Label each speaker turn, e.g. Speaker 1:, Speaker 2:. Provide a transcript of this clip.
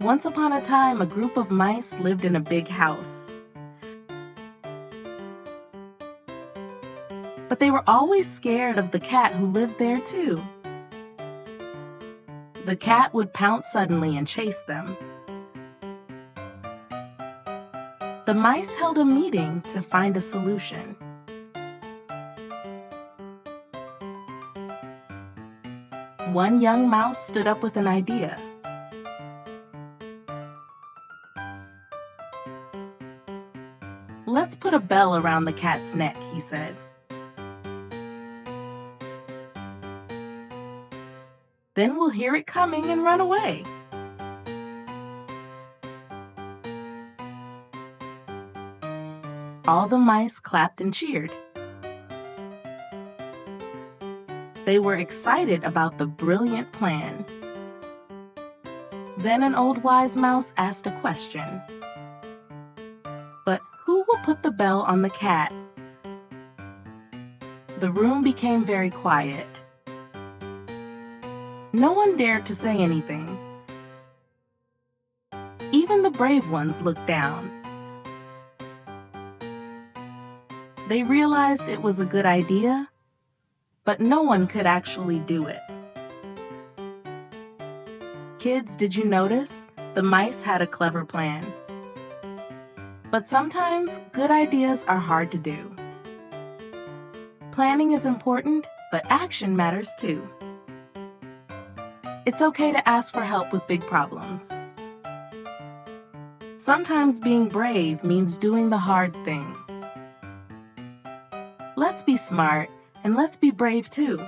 Speaker 1: Once upon a time, a group of mice lived in a big house. But they were always scared of the cat who lived there too. The cat would pounce suddenly and chase them. The mice held a meeting to find a solution. One young mouse stood up with an idea. "Let's put a bell around the cat's neck," he said. "Then we'll hear it coming and run away." All the mice clapped and cheered. They were excited about the brilliant plan. Then an old wise mouse asked a question. "But who will put the bell on the cat?" The room became very quiet. No one dared to say anything. Even the brave ones looked down. They realized it was a good idea, but no one could actually do it. Kids, did you notice? The mice had a clever plan. But sometimes good ideas are hard to do. Planning is important, but action matters too. It's okay to ask for help with big problems. Sometimes being brave means doing the hard thing. Let's be smart and let's be brave too.